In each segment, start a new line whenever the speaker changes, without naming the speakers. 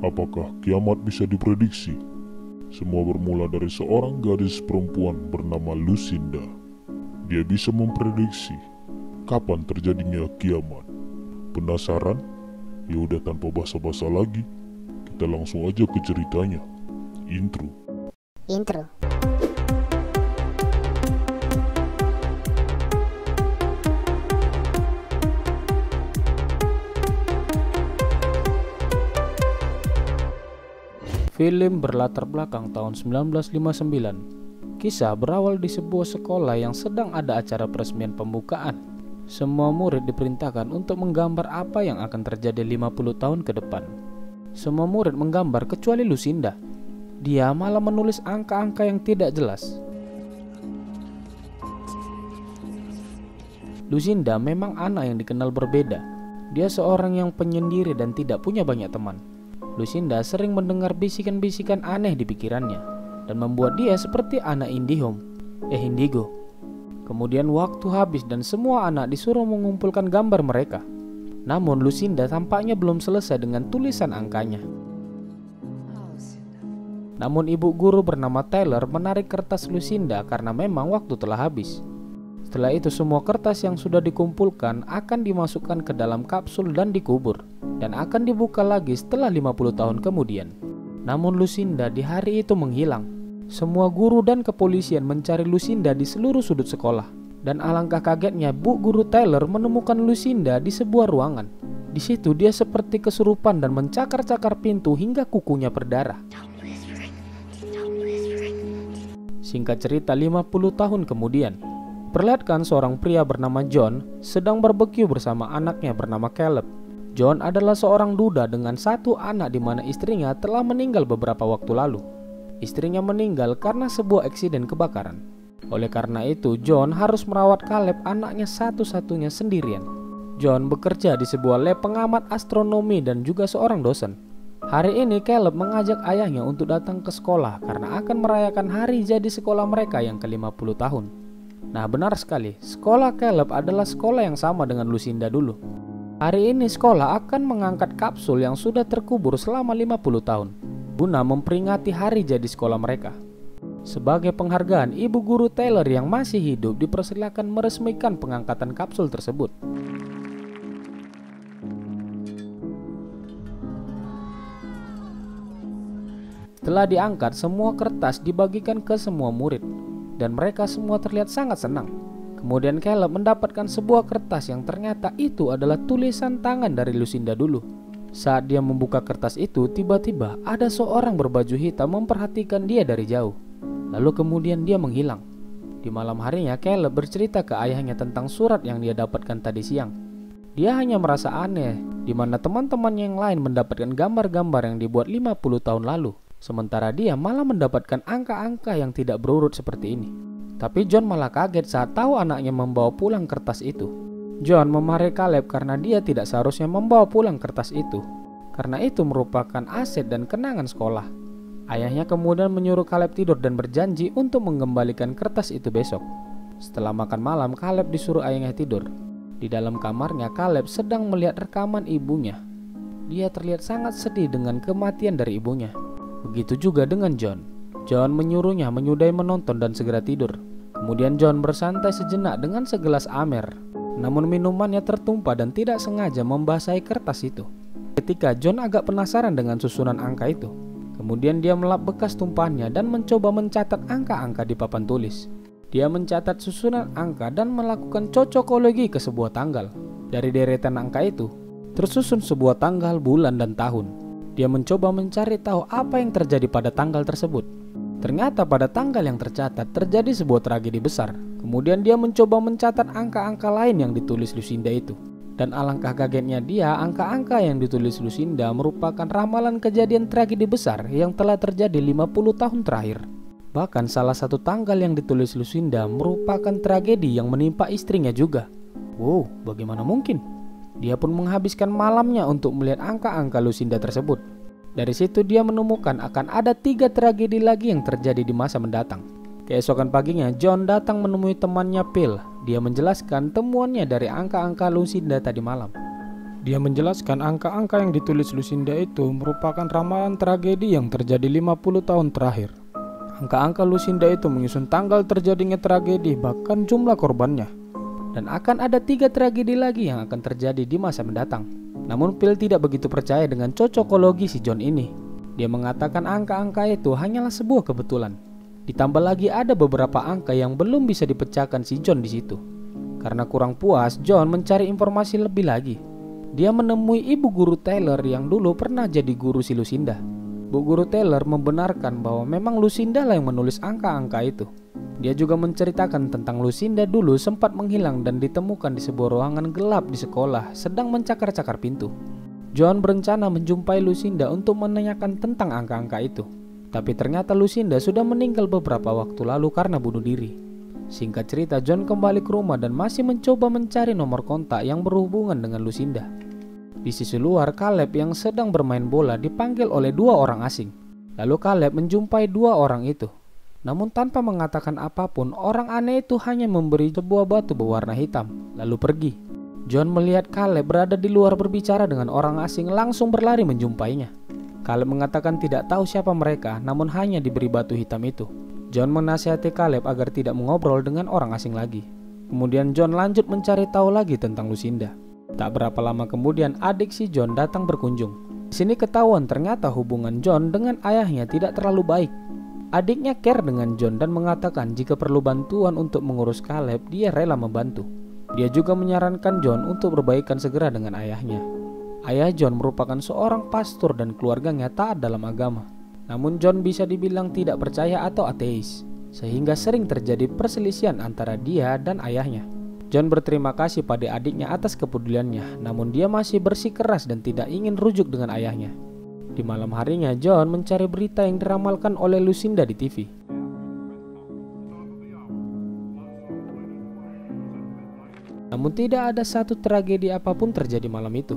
Apakah kiamat bisa diprediksi? Semua bermula dari seorang gadis perempuan bernama Lucinda. Dia bisa memprediksi kapan terjadinya kiamat. Penasaran? Yaudah, tanpa basa-basa lagi, kita langsung aja ke ceritanya. Intro.
Film berlatar belakang tahun 1959. Kisah berawal di sebuah sekolah yang sedang ada acara peresmian pembukaan. Semua murid diperintahkan untuk menggambar apa yang akan terjadi 50 tahun ke depan. Semua murid menggambar kecuali Lucinda. Dia malah menulis angka-angka yang tidak jelas. Lucinda memang anak yang dikenal berbeda. Dia seorang yang penyendiri dan tidak punya banyak teman. Lucinda sering mendengar bisikan-bisikan aneh di pikirannya dan membuat dia seperti anak indigo. Kemudian waktu habis dan semua anak disuruh mengumpulkan gambar mereka. Namun Lucinda tampaknya belum selesai dengan tulisan angkanya. Namun ibu guru bernama Taylor menarik kertas Lucinda karena memang waktu telah habis. Setelah itu semua kertas yang sudah dikumpulkan akan dimasukkan ke dalam kapsul dan dikubur, dan akan dibuka lagi setelah 50 tahun kemudian. Namun Lucinda di hari itu menghilang. Semua guru dan kepolisian mencari Lucinda di seluruh sudut sekolah. Dan alangkah kagetnya Bu Guru Taylor menemukan Lucinda di sebuah ruangan. Di situ dia seperti kesurupan dan mencakar-cakar pintu hingga kukunya berdarah. Singkat cerita 50 tahun kemudian, perlihatkan seorang pria bernama John sedang barbeque bersama anaknya bernama Caleb. John adalah seorang duda dengan satu anak di mana istrinya telah meninggal beberapa waktu lalu. Istrinya meninggal karena sebuah eksiden kebakaran. Oleh karena itu, John harus merawat Caleb, anaknya satu-satunya sendirian. John bekerja di sebuah lab pengamat astronomi dan juga seorang dosen. Hari ini Caleb mengajak ayahnya untuk datang ke sekolah karena akan merayakan hari jadi sekolah mereka yang ke-50 tahun. Nah, benar sekali, sekolah Caleb adalah sekolah yang sama dengan Lucinda dulu. Hari ini sekolah akan mengangkat kapsul yang sudah terkubur selama 50 tahun guna memperingati hari jadi sekolah mereka. Sebagai penghargaan, ibu guru Taylor yang masih hidup dipersilakan meresmikan pengangkatan kapsul tersebut. Setelah diangkat, semua kertas dibagikan ke semua murid dan mereka semua terlihat sangat senang. Kemudian Caleb mendapatkan sebuah kertas yang ternyata itu adalah tulisan tangan dari Lucinda dulu. Saat dia membuka kertas itu, tiba-tiba ada seorang berbaju hitam memperhatikan dia dari jauh. Lalu kemudian dia menghilang. Di malam harinya Caleb bercerita ke ayahnya tentang surat yang dia dapatkan tadi siang. Dia hanya merasa aneh di mana teman-teman yang lain mendapatkan gambar-gambar yang dibuat 50 tahun lalu, sementara dia malah mendapatkan angka-angka yang tidak berurut seperti ini. Tapi John malah kaget saat tahu anaknya membawa pulang kertas itu. John memarahi Caleb karena dia tidak seharusnya membawa pulang kertas itu, karena itu merupakan aset dan kenangan sekolah. Ayahnya kemudian menyuruh Caleb tidur dan berjanji untuk mengembalikan kertas itu besok. Setelah makan malam, Caleb disuruh ayahnya tidur. Di dalam kamarnya, Caleb sedang melihat rekaman ibunya. Dia terlihat sangat sedih dengan kematian dari ibunya. Begitu juga dengan John. John menyuruhnya menyudahi menonton dan segera tidur. Kemudian John bersantai sejenak dengan segelas amer. Namun minumannya tertumpah dan tidak sengaja membasahi kertas itu. Ketika John agak penasaran dengan susunan angka itu, kemudian dia melap bekas tumpahannya dan mencoba mencatat angka-angka di papan tulis. Dia mencatat susunan angka dan melakukan cocokologi ke sebuah tanggal. Dari deretan angka itu, tersusun sebuah tanggal, bulan, dan tahun. Dia mencoba mencari tahu apa yang terjadi pada tanggal tersebut. Ternyata pada tanggal yang tercatat terjadi sebuah tragedi besar. Kemudian dia mencoba mencatat angka-angka lain yang ditulis Lucinda itu. Dan alangkah kagetnya dia, angka-angka yang ditulis Lucinda merupakan ramalan kejadian tragedi besar yang telah terjadi 50 tahun terakhir. Bahkan salah satu tanggal yang ditulis Lucinda merupakan tragedi yang menimpa istrinya juga. Wow, bagaimana mungkin? Dia pun menghabiskan malamnya untuk melihat angka-angka Lucinda tersebut. Dari situ dia menemukan akan ada 3 tragedi lagi yang terjadi di masa mendatang. Keesokan paginya, John datang menemui temannya Phil. Dia menjelaskan temuannya dari angka-angka Lucinda tadi malam. Dia menjelaskan angka-angka yang ditulis Lucinda itu merupakan ramalan tragedi yang terjadi 50 tahun terakhir. Angka-angka Lucinda itu menyusun tanggal terjadinya tragedi, bahkan jumlah korbannya. Dan akan ada 3 tragedi lagi yang akan terjadi di masa mendatang. Namun Phil tidak begitu percaya dengan cocokologi si John ini. Dia mengatakan angka-angka itu hanyalah sebuah kebetulan. Ditambah lagi ada beberapa angka yang belum bisa dipecahkan si John di situ. Karena kurang puas, John mencari informasi lebih lagi. Dia menemui ibu guru Taylor yang dulu pernah jadi guru si Lucinda. Bu guru Taylor membenarkan bahwa memang Lucinda lah yang menulis angka-angka itu. Dia juga menceritakan tentang Lucinda dulu sempat menghilang dan ditemukan di sebuah ruangan gelap di sekolah sedang mencakar-cakar pintu. John berencana menjumpai Lucinda untuk menanyakan tentang angka-angka itu. Tapi ternyata Lucinda sudah meninggal beberapa waktu lalu karena bunuh diri. Singkat cerita, John kembali ke rumah dan masih mencoba mencari nomor kontak yang berhubungan dengan Lucinda. Di sisi luar, Caleb yang sedang bermain bola dipanggil oleh 2 orang asing. Lalu Caleb menjumpai 2 orang itu. Namun tanpa mengatakan apapun, orang aneh itu hanya memberi sebuah batu berwarna hitam, lalu pergi. John melihat Caleb berada di luar berbicara dengan orang asing, langsung berlari menjumpainya. Caleb mengatakan tidak tahu siapa mereka, namun hanya diberi batu hitam itu. John menasihati Caleb agar tidak mengobrol dengan orang asing lagi. Kemudian John lanjut mencari tahu lagi tentang Lucinda. Tak berapa lama kemudian adik si John datang berkunjung. Di sini ketahuan ternyata hubungan John dengan ayahnya tidak terlalu baik. Adiknya care dengan John dan mengatakan jika perlu bantuan untuk mengurus Caleb, dia rela membantu. Dia juga menyarankan John untuk berbaikan segera dengan ayahnya. Ayah John merupakan seorang pastor dan keluarganya taat dalam agama. Namun John bisa dibilang tidak percaya atau ateis, sehingga sering terjadi perselisihan antara dia dan ayahnya. John berterima kasih pada adiknya atas kepeduliannya, namun dia masih bersikeras dan tidak ingin rujuk dengan ayahnya. Di malam harinya, John mencari berita yang diramalkan oleh Lucinda di TV. Namun tidak ada satu tragedi apapun terjadi malam itu.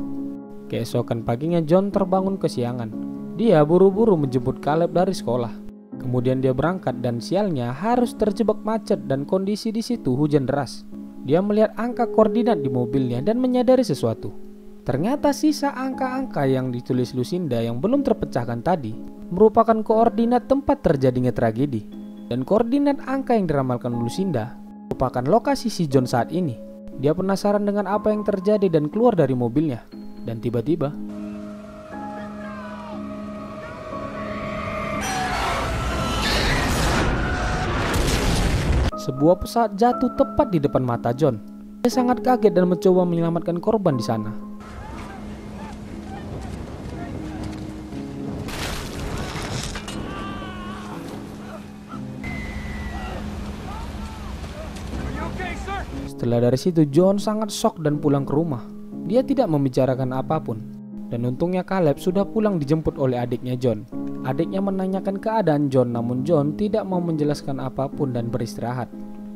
Keesokan paginya John terbangun kesiangan. Dia buru-buru menjemput Caleb dari sekolah. Kemudian dia berangkat dan sialnya harus terjebak macet dan kondisi di situ hujan deras. Dia melihat angka koordinat di mobilnya dan menyadari sesuatu. Ternyata sisa angka-angka yang ditulis Lucinda yang belum terpecahkan tadi merupakan koordinat tempat terjadinya tragedi. Dan koordinat angka yang diramalkan Lucinda merupakan lokasi si John saat ini. Dia penasaran dengan apa yang terjadi dan keluar dari mobilnya. Dan tiba-tiba sebuah pesawat jatuh tepat di depan mata John. Dia sangat kaget dan mencoba menyelamatkan korban di sana. Setelah dari situ John sangat shock dan pulang ke rumah. Dia tidak membicarakan apapun. Dan untungnya Caleb sudah pulang dijemput oleh adiknya John. Adiknya menanyakan keadaan John, namun John tidak mau menjelaskan apapun dan beristirahat.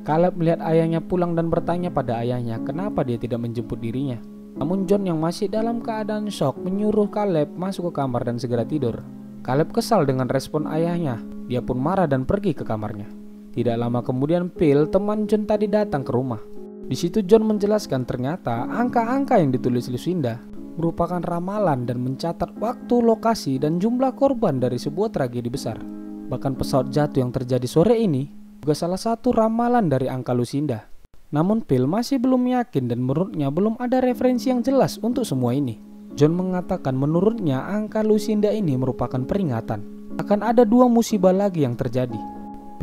Caleb melihat ayahnya pulang dan bertanya pada ayahnya kenapa dia tidak menjemput dirinya. Namun John yang masih dalam keadaan shock menyuruh Caleb masuk ke kamar dan segera tidur. Caleb kesal dengan respon ayahnya. Dia pun marah dan pergi ke kamarnya. Tidak lama kemudian Phil, teman John tadi, datang ke rumah. Di situ John menjelaskan ternyata angka-angka yang ditulis Lucinda merupakan ramalan dan mencatat waktu, lokasi, dan jumlah korban dari sebuah tragedi besar. Bahkan pesawat jatuh yang terjadi sore ini juga salah satu ramalan dari angka Lucinda. Namun Phil masih belum yakin dan menurutnya belum ada referensi yang jelas untuk semua ini. John mengatakan menurutnya angka Lucinda ini merupakan peringatan. Akan ada 2 musibah lagi yang terjadi.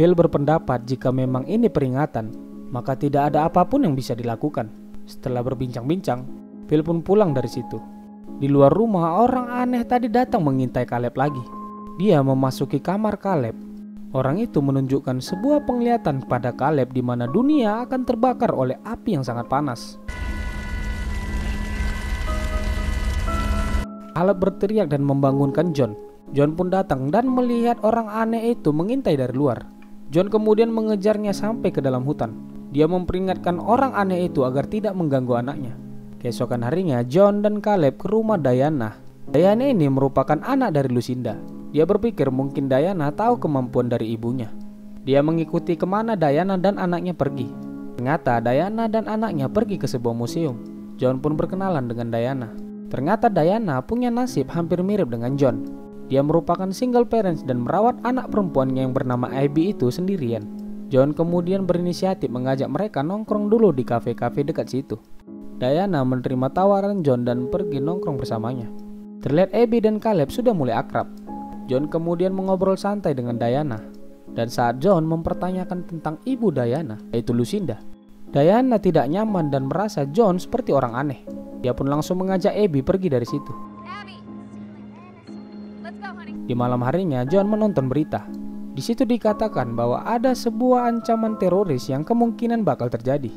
Phil berpendapat jika memang ini peringatan, maka tidak ada apapun yang bisa dilakukan. Setelah berbincang-bincang, Phil pun pulang dari situ. Di luar rumah, orang aneh tadi datang mengintai Caleb lagi. Dia memasuki kamar Caleb. Orang itu menunjukkan sebuah penglihatan pada Caleb di mana dunia akan terbakar oleh api yang sangat panas. Caleb berteriak dan membangunkan John. John pun datang dan melihat orang aneh itu mengintai dari luar. John kemudian mengejarnya sampai ke dalam hutan. Dia memperingatkan orang aneh itu agar tidak mengganggu anaknya. Keesokan harinya, John dan Caleb ke rumah Diana. Diana ini merupakan anak dari Lucinda. Dia berpikir mungkin Diana tahu kemampuan dari ibunya. Dia mengikuti kemana Diana dan anaknya pergi. Ternyata Diana dan anaknya pergi ke sebuah museum. John pun berkenalan dengan Diana. Ternyata Diana punya nasib hampir mirip dengan John. Dia merupakan single parents dan merawat anak perempuannya yang bernama Abby itu sendirian. John kemudian berinisiatif mengajak mereka nongkrong dulu di kafe-kafe dekat situ. Diana menerima tawaran John dan pergi nongkrong bersamanya. Terlihat Abby dan Caleb sudah mulai akrab. John kemudian mengobrol santai dengan Diana. Dan saat John mempertanyakan tentang ibu Diana, yaitu Lucinda, Diana tidak nyaman dan merasa John seperti orang aneh. Dia pun langsung mengajak Abby pergi dari situ. Di malam harinya, John menonton berita. Di situ dikatakan bahwa ada sebuah ancaman teroris yang kemungkinan bakal terjadi.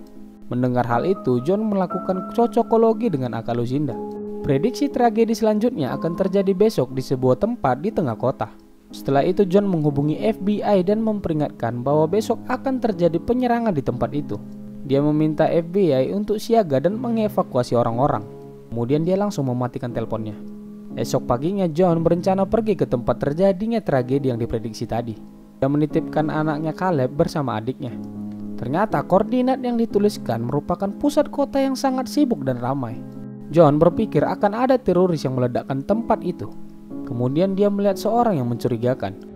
Mendengar hal itu, John melakukan cocokologi dengan akal Lucinda. Prediksi tragedi selanjutnya akan terjadi besok di sebuah tempat di tengah kota. Setelah itu, John menghubungi FBI dan memperingatkan bahwa besok akan terjadi penyerangan di tempat itu. Dia meminta FBI untuk siaga dan mengevakuasi orang-orang. Kemudian dia langsung mematikan teleponnya. Esok paginya John berencana pergi ke tempat terjadinya tragedi yang diprediksi tadi. Dia menitipkan anaknya Caleb bersama adiknya. Ternyata koordinat yang dituliskan merupakan pusat kota yang sangat sibuk dan ramai. John berpikir akan ada teroris yang meledakkan tempat itu. Kemudian dia melihat seorang yang mencurigakan.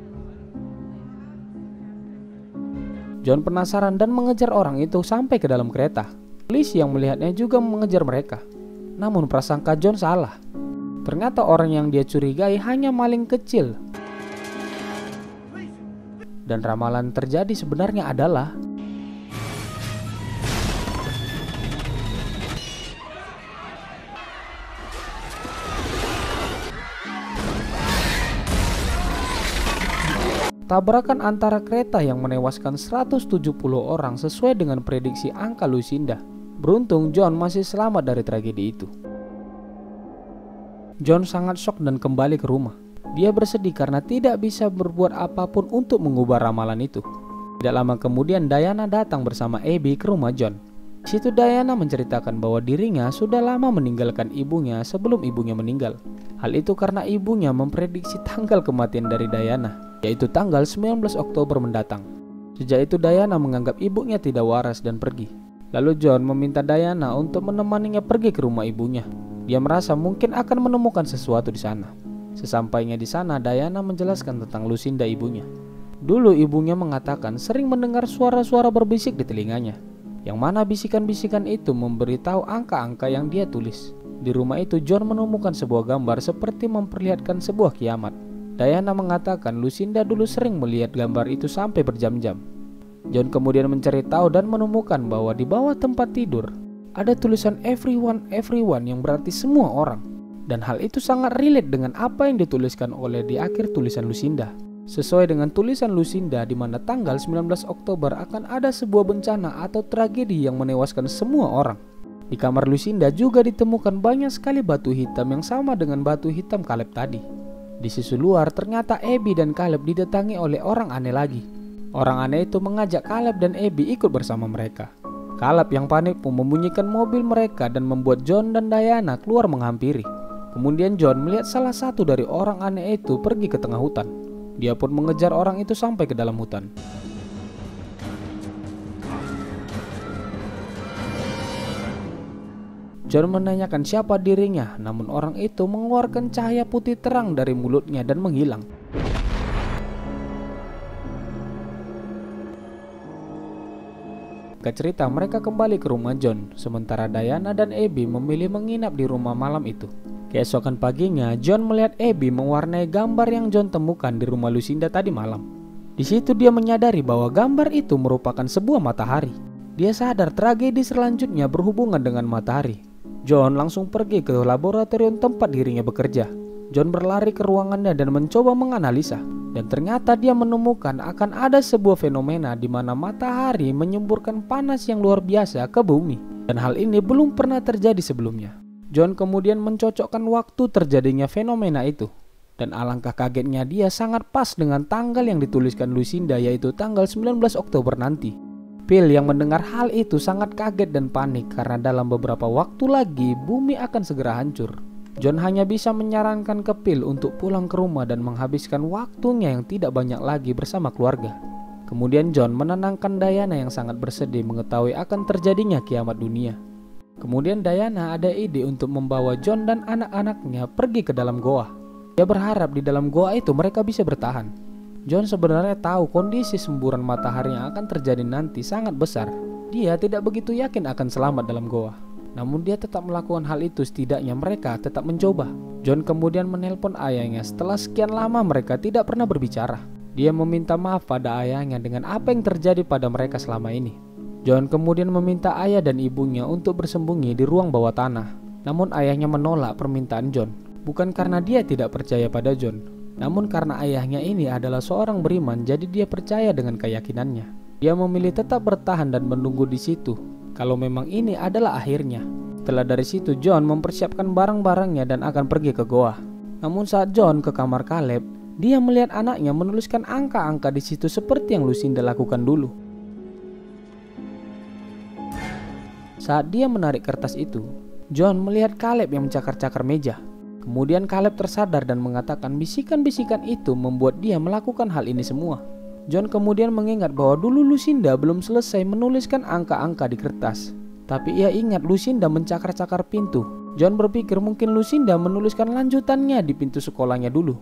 John penasaran dan mengejar orang itu sampai ke dalam kereta. Polisi yang melihatnya juga mengejar mereka. Namun prasangka John salah. Ternyata orang yang dia curigai hanya maling kecil. Dan ramalan terjadi sebenarnya adalah tabrakan antara kereta yang menewaskan 170 orang sesuai dengan prediksi angka Lucinda. Beruntung John masih selamat dari tragedi itu. John sangat shock dan kembali ke rumah. Dia bersedih karena tidak bisa berbuat apapun untuk mengubah ramalan itu. Tidak lama kemudian Diana datang bersama Abby ke rumah John. Di situ Diana menceritakan bahwa dirinya sudah lama meninggalkan ibunya sebelum ibunya meninggal. Hal itu karena ibunya memprediksi tanggal kematian dari Diana, yaitu tanggal 19 Oktober mendatang. Sejak itu Diana menganggap ibunya tidak waras dan pergi. Lalu John meminta Diana untuk menemaninya pergi ke rumah ibunya. Dia merasa mungkin akan menemukan sesuatu di sana. Sesampainya di sana, Diana menjelaskan tentang Lucinda ibunya. Dulu ibunya mengatakan sering mendengar suara-suara berbisik di telinganya, yang mana bisikan-bisikan itu memberitahu angka-angka yang dia tulis. Di rumah itu John menemukan sebuah gambar seperti memperlihatkan sebuah kiamat. Diana mengatakan Lucinda dulu sering melihat gambar itu sampai berjam-jam. John kemudian mencari tahu dan menemukan bahwa di bawah tempat tidur ada tulisan everyone yang berarti semua orang. Dan hal itu sangat relate dengan apa yang dituliskan oleh di akhir tulisan Lucinda. Sesuai dengan tulisan Lucinda di mana tanggal 19 Oktober akan ada sebuah bencana atau tragedi yang menewaskan semua orang. Di kamar Lucinda juga ditemukan banyak sekali batu hitam yang sama dengan batu hitam Caleb tadi. Di sisi luar ternyata Abby dan Caleb didatangi oleh orang aneh lagi. Orang aneh itu mengajak Caleb dan Abby ikut bersama mereka. Caleb yang panik pun membunyikan mobil mereka dan membuat John dan Diana keluar menghampiri. Kemudian John melihat salah satu dari orang aneh itu pergi ke tengah hutan. Dia pun mengejar orang itu sampai ke dalam hutan. John menanyakan siapa dirinya, namun orang itu mengeluarkan cahaya putih terang dari mulutnya dan menghilang. Singkat cerita, mereka kembali ke rumah John, sementara Diana dan Abby memilih menginap di rumah malam itu. Keesokan paginya, John melihat Abby mewarnai gambar yang John temukan di rumah Lucinda tadi malam. Di situ dia menyadari bahwa gambar itu merupakan sebuah matahari. Dia sadar tragedi selanjutnya berhubungan dengan matahari. John langsung pergi ke laboratorium tempat dirinya bekerja. John berlari ke ruangannya dan mencoba menganalisa. Dan ternyata dia menemukan akan ada sebuah fenomena di mana matahari menyemburkan panas yang luar biasa ke bumi. Dan hal ini belum pernah terjadi sebelumnya. John kemudian mencocokkan waktu terjadinya fenomena itu. Dan alangkah kagetnya dia sangat pas dengan tanggal yang dituliskan Lucinda, yaitu tanggal 19 Oktober nanti. Phil yang mendengar hal itu sangat kaget dan panik karena dalam beberapa waktu lagi bumi akan segera hancur. John hanya bisa menyarankan ke Phil untuk pulang ke rumah dan menghabiskan waktunya yang tidak banyak lagi bersama keluarga. Kemudian John menenangkan Diana yang sangat bersedih mengetahui akan terjadinya kiamat dunia. Kemudian Diana ada ide untuk membawa John dan anak-anaknya pergi ke dalam goa. Dia berharap di dalam goa itu mereka bisa bertahan. John sebenarnya tahu kondisi semburan matahari yang akan terjadi nanti sangat besar. Dia tidak begitu yakin akan selamat dalam goa. Namun dia tetap melakukan hal itu, setidaknya mereka tetap mencoba. John kemudian menelpon ayahnya setelah sekian lama mereka tidak pernah berbicara. Dia meminta maaf pada ayahnya dengan apa yang terjadi pada mereka selama ini. John kemudian meminta ayah dan ibunya untuk bersembunyi di ruang bawah tanah. Namun ayahnya menolak permintaan John. Bukan karena dia tidak percaya pada John, namun karena ayahnya ini adalah seorang beriman, jadi dia percaya dengan keyakinannya. Dia memilih tetap bertahan dan menunggu di situ kalau memang ini adalah akhirnya. Setelah dari situ John mempersiapkan barang-barangnya dan akan pergi ke goa. Namun saat John ke kamar Caleb, dia melihat anaknya menuliskan angka-angka di situ seperti yang Lucinda lakukan dulu. Saat dia menarik kertas itu, John melihat Caleb yang mencakar-cakar meja. Kemudian Caleb tersadar dan mengatakan bisikan-bisikan itu membuat dia melakukan hal ini semua. John kemudian mengingat bahwa dulu Lucinda belum selesai menuliskan angka-angka di kertas. Tapi ia ingat Lucinda mencakar-cakar pintu. John berpikir mungkin Lucinda menuliskan lanjutannya di pintu sekolahnya dulu.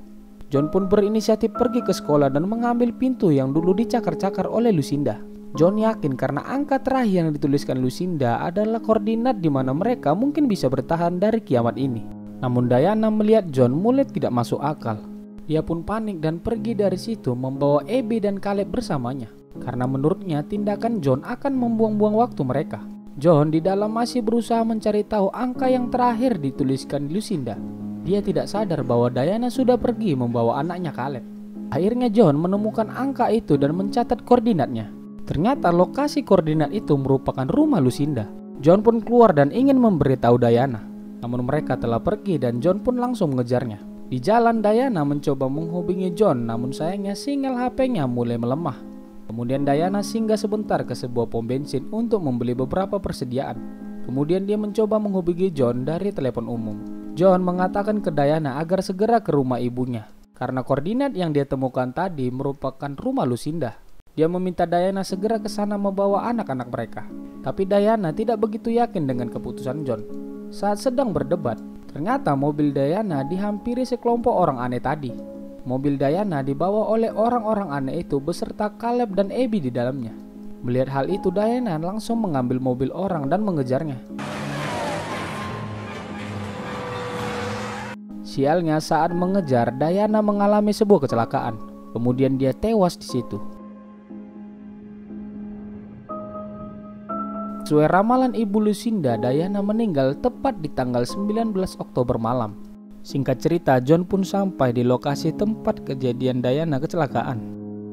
John pun berinisiatif pergi ke sekolah dan mengambil pintu yang dulu dicakar-cakar oleh Lucinda. John yakin karena angka terakhir yang dituliskan Lucinda adalah koordinat di mana mereka mungkin bisa bertahan dari kiamat ini. Namun Diana melihat John mulai tidak masuk akal. Dia pun panik dan pergi dari situ membawa Abby dan Caleb bersamanya. Karena menurutnya tindakan John akan membuang-buang waktu mereka. John di dalam masih berusaha mencari tahu angka yang terakhir dituliskan Lucinda. Dia tidak sadar bahwa Diana sudah pergi membawa anaknya Caleb. Akhirnya John menemukan angka itu dan mencatat koordinatnya. Ternyata lokasi koordinat itu merupakan rumah Lucinda. John pun keluar dan ingin memberitahu Diana. Namun mereka telah pergi dan John pun langsung mengejarnya. Di jalan Diana mencoba menghubungi John, namun sayangnya sinyal HP-nya mulai melemah. Kemudian Diana singgah sebentar ke sebuah pom bensin untuk membeli beberapa persediaan. Kemudian dia mencoba menghubungi John dari telepon umum. John mengatakan ke Diana agar segera ke rumah ibunya, karena koordinat yang dia temukan tadi merupakan rumah Lucinda. Dia meminta Diana segera ke sana membawa anak-anak mereka. Tapi Diana tidak begitu yakin dengan keputusan John. Saat sedang berdebat, ternyata mobil Diana dihampiri sekelompok orang aneh tadi. Mobil Diana dibawa oleh orang-orang aneh itu beserta Caleb dan Abby di dalamnya. Melihat hal itu, Diana langsung mengambil mobil orang dan mengejarnya. Sialnya saat mengejar, Diana mengalami sebuah kecelakaan. Kemudian dia tewas di situ. Sesuai ramalan ibu Lucinda, Diana meninggal tepat di tanggal 19 Oktober malam. Singkat cerita, John pun sampai di lokasi tempat kejadian Diana kecelakaan.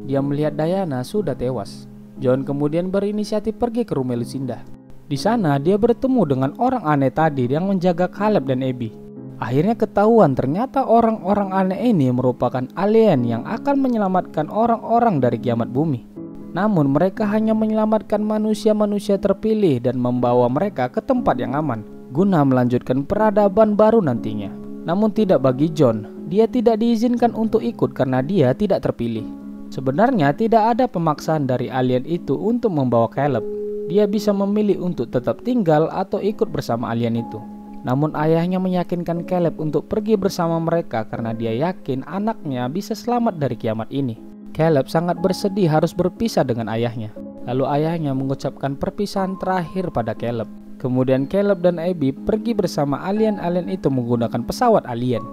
Dia melihat Diana sudah tewas. John kemudian berinisiatif pergi ke rumah Lucinda. Di sana dia bertemu dengan orang aneh tadi yang menjaga Caleb dan Abby. Akhirnya ketahuan ternyata orang-orang aneh ini merupakan alien yang akan menyelamatkan orang-orang dari kiamat bumi. Namun mereka hanya menyelamatkan manusia-manusia terpilih dan membawa mereka ke tempat yang aman guna melanjutkan peradaban baru nantinya. Namun tidak bagi John, dia tidak diizinkan untuk ikut karena dia tidak terpilih. Sebenarnya tidak ada pemaksaan dari alien itu untuk membawa Caleb. Dia bisa memilih untuk tetap tinggal atau ikut bersama alien itu. Namun ayahnya meyakinkan Caleb untuk pergi bersama mereka karena dia yakin anaknya bisa selamat dari kiamat ini. Caleb sangat bersedih harus berpisah dengan ayahnya. Lalu ayahnya mengucapkan perpisahan terakhir pada Caleb. Kemudian Caleb dan Abby pergi bersama alien-alien itu menggunakan pesawat alien.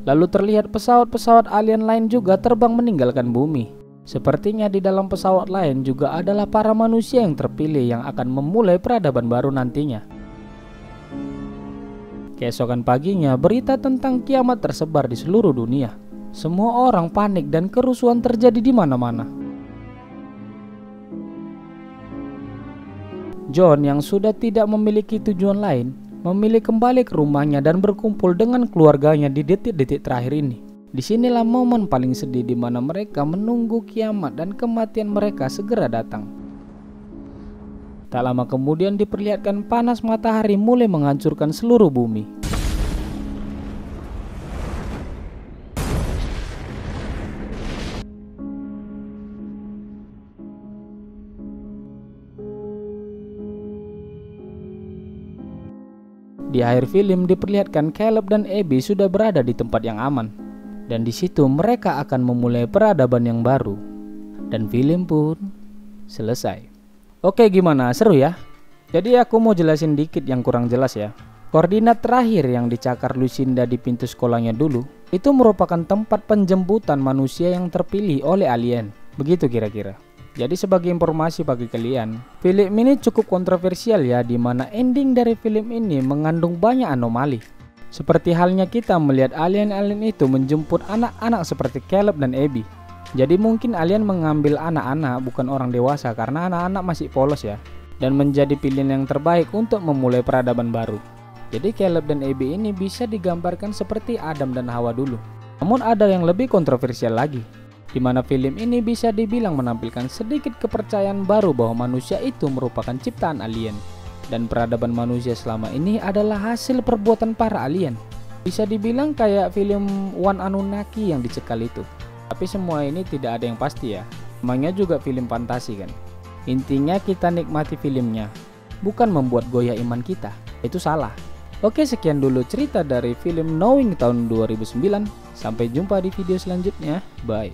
Lalu terlihat pesawat-pesawat alien lain juga terbang meninggalkan bumi. Sepertinya di dalam pesawat lain juga adalah para manusia yang terpilih yang akan memulai peradaban baru nantinya. Keesokan paginya, berita tentang kiamat tersebar di seluruh dunia. Semua orang panik dan kerusuhan terjadi di mana-mana. John yang sudah tidak memiliki tujuan lain memilih kembali ke rumahnya dan berkumpul dengan keluarganya di detik-detik terakhir ini. Disinilah momen paling sedih di mana mereka menunggu kiamat dan kematian mereka segera datang. Tak lama kemudian diperlihatkan panas matahari mulai menghancurkan seluruh bumi. Di akhir film diperlihatkan Caleb dan Abby sudah berada di tempat yang aman, dan di situ mereka akan memulai peradaban yang baru. Dan film pun selesai. Oke, gimana? Seru ya? Jadi aku mau jelasin dikit yang kurang jelas ya. Koordinat terakhir yang dicakar Lucinda di pintu sekolahnya dulu itu merupakan tempat penjemputan manusia yang terpilih oleh alien. Begitu kira-kira. Jadi sebagai informasi bagi kalian, film ini cukup kontroversial ya, dimana ending dari film ini mengandung banyak anomali. Seperti halnya kita melihat alien-alien itu menjemput anak-anak seperti Caleb dan Abby. Jadi mungkin alien mengambil anak-anak bukan orang dewasa karena anak-anak masih polos ya, dan menjadi pilihan yang terbaik untuk memulai peradaban baru. Jadi Caleb dan Abby ini bisa digambarkan seperti Adam dan Hawa dulu. Namun ada yang lebih kontroversial lagi, di mana film ini bisa dibilang menampilkan sedikit kepercayaan baru bahwa manusia itu merupakan ciptaan alien, dan peradaban manusia selama ini adalah hasil perbuatan para alien. Bisa dibilang kayak film One Anunnaki yang dicekal itu. Tapi semua ini tidak ada yang pasti ya, namanya juga film fantasi kan. Intinya kita nikmati filmnya, bukan membuat goyah iman kita, itu salah. Oke, sekian dulu cerita dari film Knowing tahun 2009. Sampai jumpa di video selanjutnya, bye.